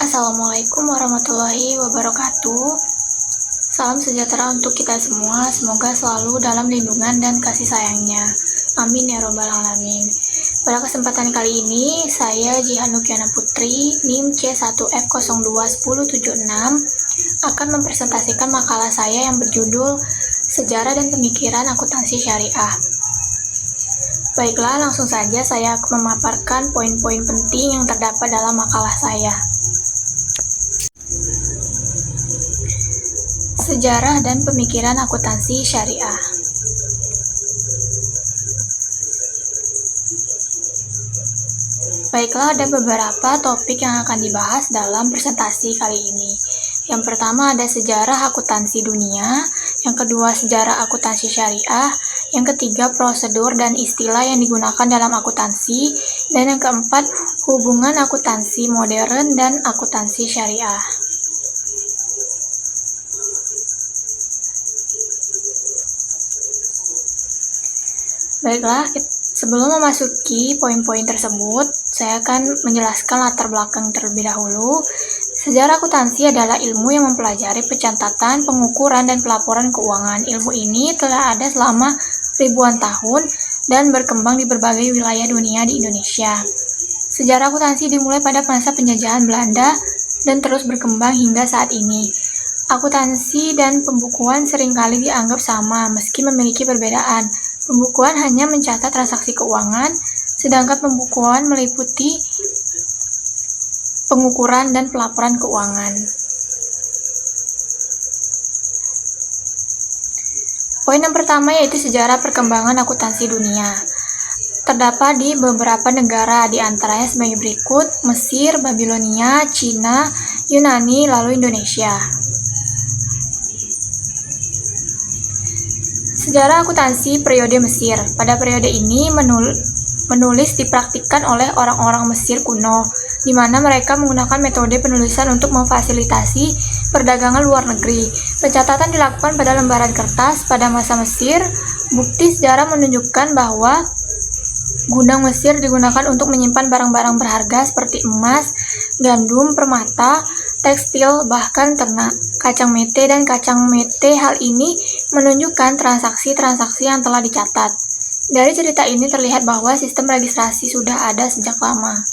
Assalamualaikum warahmatullahi wabarakatuh. Salam sejahtera untuk kita semua. Semoga selalu dalam lindungan dan kasih sayangnya. Amin ya robbal alamin. Pada kesempatan kali ini, saya Jihan Nukiana Putri, NIM C1F021076, akan mempresentasikan makalah saya yang berjudul Sejarah dan Pemikiran Akuntansi Syariah. Baiklah, langsung saja saya memaparkan poin-poin penting yang terdapat dalam makalah saya. Sejarah dan Pemikiran Akuntansi Syariah. Baiklah, ada beberapa topik yang akan dibahas dalam presentasi kali ini. Yang pertama ada sejarah akuntansi dunia, yang kedua sejarah akuntansi syariah, yang ketiga prosedur dan istilah yang digunakan dalam akuntansi, dan yang keempat hubungan akuntansi modern dan akuntansi syariah. Baiklah, sebelum memasuki poin-poin tersebut, saya akan menjelaskan latar belakang terlebih dahulu. Sejarah akuntansi adalah ilmu yang mempelajari pencatatan, pengukuran, dan pelaporan keuangan. Ilmu ini telah ada selama ribuan tahun dan berkembang di berbagai wilayah dunia di Indonesia. Sejarah akuntansi dimulai pada masa penjajahan Belanda dan terus berkembang hingga saat ini. Akuntansi dan pembukuan seringkali dianggap sama meski memiliki perbedaan. Pembukuan hanya mencatat transaksi keuangan, sedangkan pembukuan meliputi pengukuran dan pelaporan keuangan. Poin yang pertama yaitu sejarah perkembangan akuntansi dunia. Terdapat di beberapa negara, di antaranya sebagai berikut: Mesir, Babilonia, Cina, Yunani, lalu Indonesia. Sejarah akuntansi periode Mesir. Pada periode ini menulis dipraktikkan oleh orang-orang Mesir kuno, di mana mereka menggunakan metode penulisan untuk memfasilitasi perdagangan luar negeri. Pencatatan dilakukan pada lembaran kertas pada masa Mesir. Bukti sejarah menunjukkan bahwa gudang Mesir digunakan untuk menyimpan barang-barang berharga seperti emas, gandum, permata, tekstil, bahkan ternak, kacang mete, dan kacang mete. Hal ini menunjukkan transaksi-transaksi yang telah dicatat. Dari cerita ini terlihat bahwa sistem registrasi sudah ada sejak lama.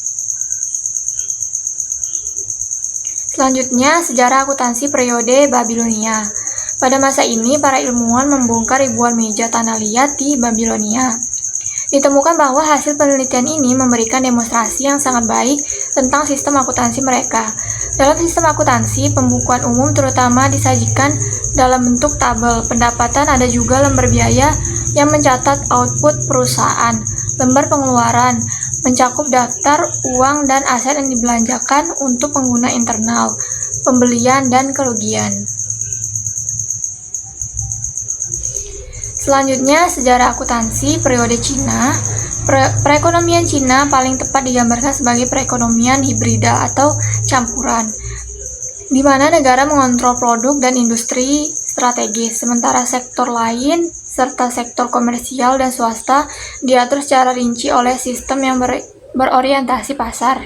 Selanjutnya, sejarah akuntansi periode Babilonia. Pada masa ini, para ilmuwan membongkar ribuan meja tanah liat di Babilonia. Ditemukan bahwa hasil penelitian ini memberikan demonstrasi yang sangat baik tentang sistem akuntansi mereka. Dalam sistem akuntansi, pembukuan umum terutama disajikan dalam bentuk tabel. Pendapatan ada juga lembar biaya yang mencatat output perusahaan. Lembar pengeluaran mencakup daftar uang dan aset yang dibelanjakan untuk pengguna internal, pembelian, dan kerugian. Selanjutnya, sejarah akuntansi periode Cina. Perekonomian Cina paling tepat digambarkan sebagai perekonomian hibrida atau campuran, di mana negara mengontrol produk dan industri strategis, sementara sektor lain serta sektor komersial dan swasta diatur secara rinci oleh sistem yang berorientasi pasar.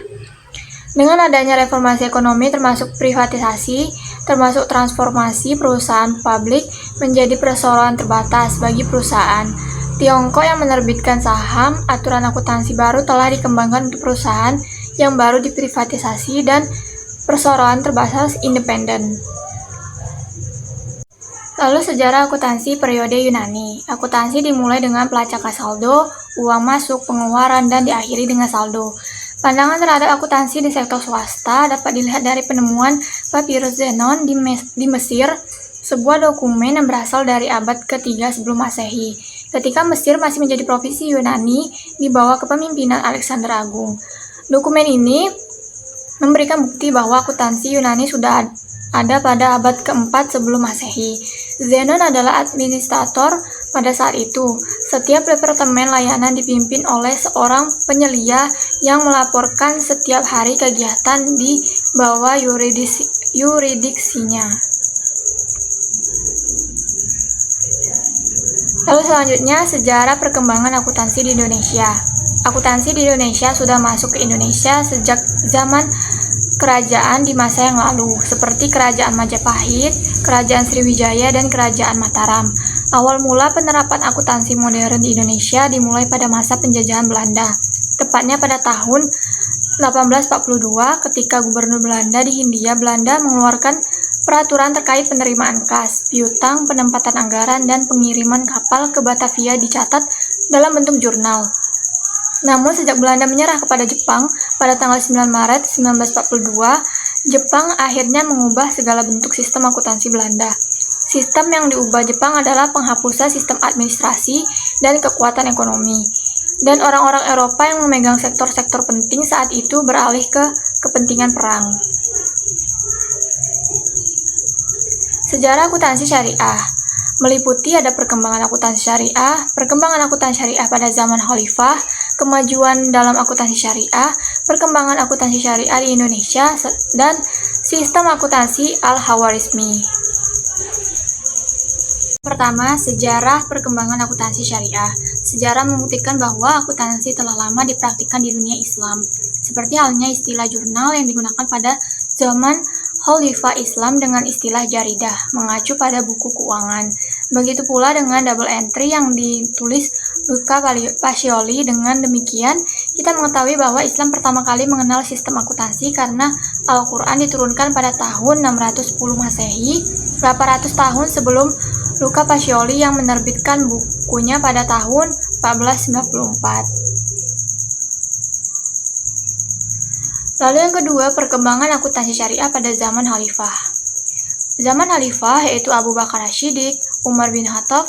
Dengan adanya reformasi ekonomi termasuk privatisasi, termasuk transformasi perusahaan publik menjadi perseroan terbatas bagi perusahaan. Tiongkok yang menerbitkan saham, aturan akuntansi baru telah dikembangkan untuk perusahaan yang baru diprivatisasi dan perseroan terbatas independen. Lalu sejarah akuntansi periode Yunani. Akuntansi dimulai dengan pelacakan saldo, uang masuk, pengeluaran, dan diakhiri dengan saldo. Pandangan terhadap akuntansi di sektor swasta dapat dilihat dari penemuan Papyrus Zenon di Mesir, sebuah dokumen yang berasal dari abad ke-3 sebelum Masehi, ketika Mesir masih menjadi provinsi Yunani di bawah kepemimpinan Alexander Agung. Dokumen ini memberikan bukti bahwa akuntansi Yunani sudah ada pada abad ke-4 sebelum Masehi. Zenon adalah administrator pada saat itu. Setiap departemen layanan dipimpin oleh seorang penyelia yang melaporkan setiap hari kegiatan di bawah yuridiksinya. Lalu selanjutnya, sejarah perkembangan akuntansi di Indonesia. Akuntansi di Indonesia sudah masuk ke Indonesia sejak zaman kerajaan di masa yang lalu, seperti Kerajaan Majapahit, Kerajaan Sriwijaya, dan Kerajaan Mataram. Awal mula penerapan akuntansi modern di Indonesia dimulai pada masa penjajahan Belanda, tepatnya pada tahun 1842 ketika Gubernur Belanda di Hindia Belanda mengeluarkan peraturan terkait penerimaan kas, piutang, penempatan anggaran, dan pengiriman kapal ke Batavia dicatat dalam bentuk jurnal. Namun sejak Belanda menyerah kepada Jepang pada tanggal 9 Maret 1942, Jepang akhirnya mengubah segala bentuk sistem akuntansi Belanda. Sistem yang diubah Jepang adalah penghapusan sistem administrasi dan kekuatan ekonomi. Dan orang-orang Eropa yang memegang sektor-sektor penting saat itu beralih ke kepentingan perang. Sejarah akuntansi syariah meliputi ada perkembangan akuntansi syariah, perkembangan akuntansi syariah pada zaman Khalifah, kemajuan dalam akuntansi syariah, perkembangan akuntansi syariah di Indonesia, dan sistem akuntansi Al-Khawarizmi. Pertama, sejarah perkembangan akuntansi syariah. Sejarah membuktikan bahwa akuntansi telah lama dipraktikkan di dunia Islam, seperti halnya istilah jurnal yang digunakan pada zaman Khalifah Islam dengan istilah jaridah, mengacu pada buku keuangan. Begitu pula dengan double entry yang ditulis Luca Pacioli. Dengan demikian, kita mengetahui bahwa Islam pertama kali mengenal sistem akuntansi karena Al-Quran diturunkan pada tahun 610 Masehi, 800 tahun sebelum Luca Pacioli yang menerbitkan bukunya pada tahun 1494. Lalu yang kedua, perkembangan akuntansi syariah pada zaman Khalifah. Zaman Khalifah yaitu Abu Bakar As-Siddiq, Umar bin Khattab,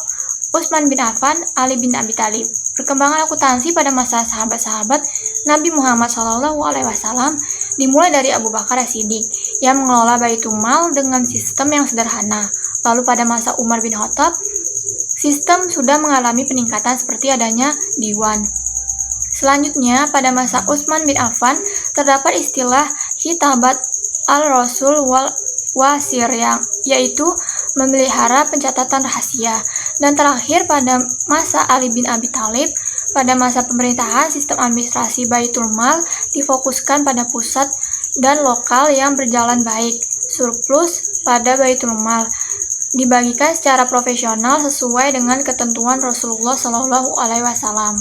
Utsman bin Affan, Ali bin Abi Thalib. Perkembangan akuntansi pada masa sahabat-sahabat Nabi Muhammad SAW dimulai dari Abu Bakar As-Siddiq yang mengelola Baitul Mal dengan sistem yang sederhana. Lalu pada masa Umar bin Khattab, sistem sudah mengalami peningkatan seperti adanya diwan. Selanjutnya, pada masa Utsman bin Affan, terdapat istilah Hitabat al-Rasul wal Wasir yaitu memelihara pencatatan rahasia. Dan terakhir pada masa Ali bin Abi Thalib, pada masa pemerintahan sistem administrasi Baitul Mal difokuskan pada pusat dan lokal yang berjalan baik. Surplus pada Baitul Mal dibagikan secara profesional sesuai dengan ketentuan Rasulullah SAW.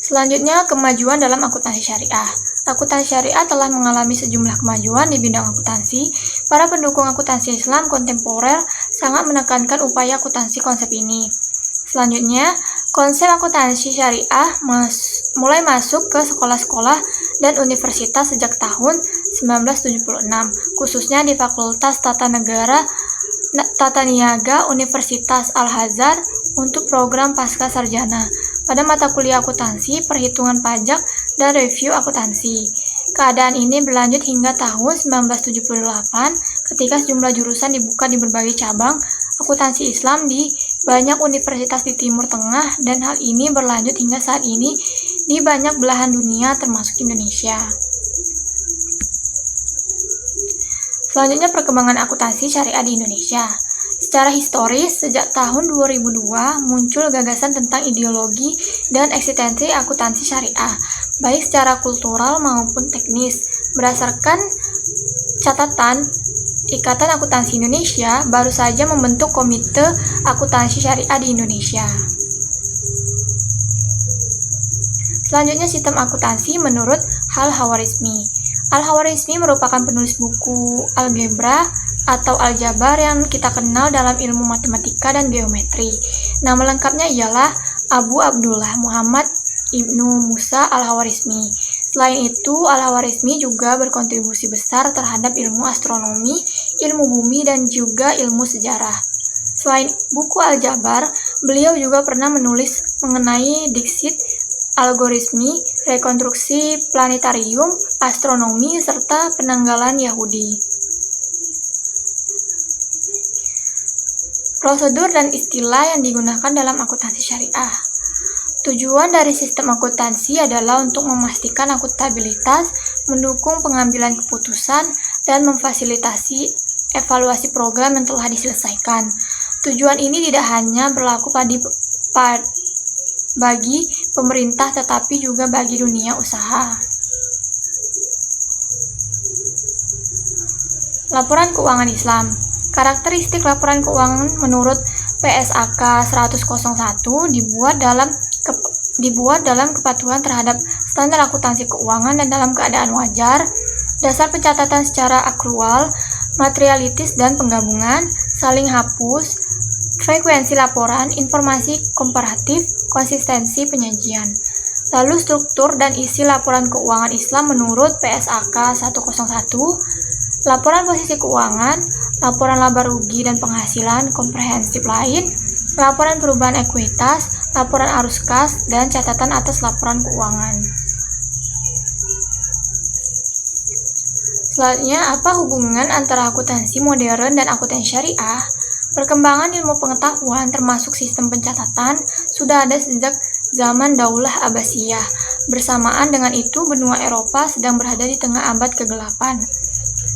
Selanjutnya, kemajuan dalam akuntansi syariah. Akuntansi syariah telah mengalami sejumlah kemajuan di bidang akuntansi. Para pendukung akuntansi Islam kontemporer sangat menekankan upaya akuntansi konsep ini. Selanjutnya, konsep akuntansi syariah mulai masuk ke sekolah-sekolah dan universitas sejak tahun 1976, khususnya di Fakultas Tata Niaga Universitas Al-Azhar untuk program pasca sarjana pada mata kuliah akuntansi, perhitungan pajak, dan review akuntansi. Keadaan ini berlanjut hingga tahun 1978 ketika sejumlah jurusan dibuka di berbagai cabang akuntansi Islam di banyak universitas di Timur Tengah, dan hal ini berlanjut hingga saat ini di banyak belahan dunia termasuk Indonesia. Selanjutnya, perkembangan akuntansi syariah di Indonesia. Secara historis, sejak tahun 2002 muncul gagasan tentang ideologi dan eksistensi akuntansi syariah, baik secara kultural maupun teknis. Berdasarkan catatan Ikatan Akuntansi Indonesia, baru saja membentuk Komite Akuntansi Syariah di Indonesia. Selanjutnya, sistem akuntansi menurut Al-Khawarizmi. Al-Khawarizmi merupakan penulis buku algebra atau aljabar yang kita kenal dalam ilmu matematika dan geometri. Nama lengkapnya ialah Abu Abdullah Muhammad Ibnu Musa Al-Khawarizmi. Selain itu, Al-Khawarizmi juga berkontribusi besar terhadap ilmu astronomi, ilmu bumi, dan juga ilmu sejarah. Selain buku aljabar, beliau juga pernah menulis mengenai diksit, algoritmi, rekonstruksi planetarium, astronomi, serta penanggalan Yahudi. Prosedur dan istilah yang digunakan dalam akuntansi syariah. Tujuan dari sistem akuntansi adalah untuk memastikan akuntabilitas, mendukung pengambilan keputusan, dan memfasilitasi evaluasi program yang telah diselesaikan. Tujuan ini tidak hanya berlaku bagi pemerintah tetapi juga bagi dunia usaha. Laporan Keuangan Islam. Karakteristik laporan keuangan menurut PSAK 10001 dibuat dalam kepatuhan terhadap standar akuntansi keuangan dan dalam keadaan wajar, dasar pencatatan secara akrual, materialitis dan penggabungan, saling hapus, frekuensi laporan, informasi komparatif, konsistensi penyajian. Lalu struktur dan isi laporan keuangan Islam menurut PSAK 101, laporan posisi keuangan, laporan laba rugi dan penghasilan komprehensif lain, laporan perubahan ekuitas, laporan arus kas, dan catatan atas laporan keuangan. Selanjutnya, apa hubungan antara akuntansi modern dan akuntansi syariah? Perkembangan ilmu pengetahuan termasuk sistem pencatatan sudah ada sejak zaman Daulah Abbasiyah. Bersamaan dengan itu, benua Eropa sedang berada di tengah abad ke-8.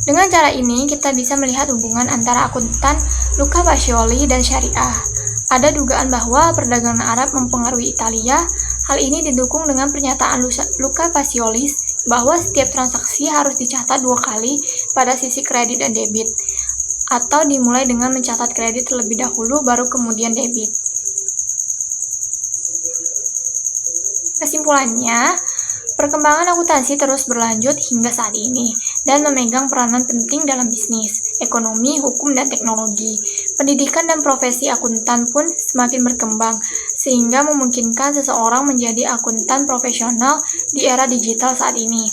Dengan cara ini, kita bisa melihat hubungan antara akuntan Luca Pacioli dan syariah. Ada dugaan bahwa perdagangan Arab mempengaruhi Italia. Hal ini didukung dengan pernyataan Luca Pacioli bahwa setiap transaksi harus dicatat 2 kali pada sisi kredit dan debit, atau dimulai dengan mencatat kredit terlebih dahulu baru kemudian debit. Kesimpulannya, perkembangan akuntansi terus berlanjut hingga saat ini dan memegang peranan penting dalam bisnis, ekonomi, hukum, dan teknologi. Pendidikan dan profesi akuntan pun semakin berkembang, sehingga memungkinkan seseorang menjadi akuntan profesional di era digital saat ini.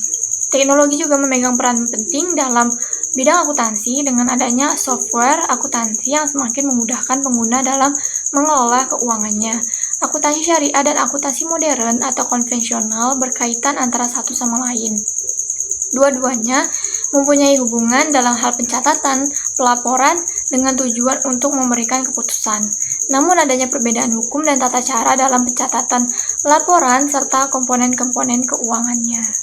Teknologi juga memegang peran penting dalam bidang akuntansi dengan adanya software akuntansi yang semakin memudahkan pengguna dalam mengelola keuangannya. Akuntansi syariah dan akuntansi modern atau konvensional berkaitan antara satu sama lain. Dua-duanya mempunyai hubungan dalam hal pencatatan, pelaporan dengan tujuan untuk memberikan keputusan. Namun adanya perbedaan hukum dan tata cara dalam pencatatan laporan serta komponen-komponen keuangannya.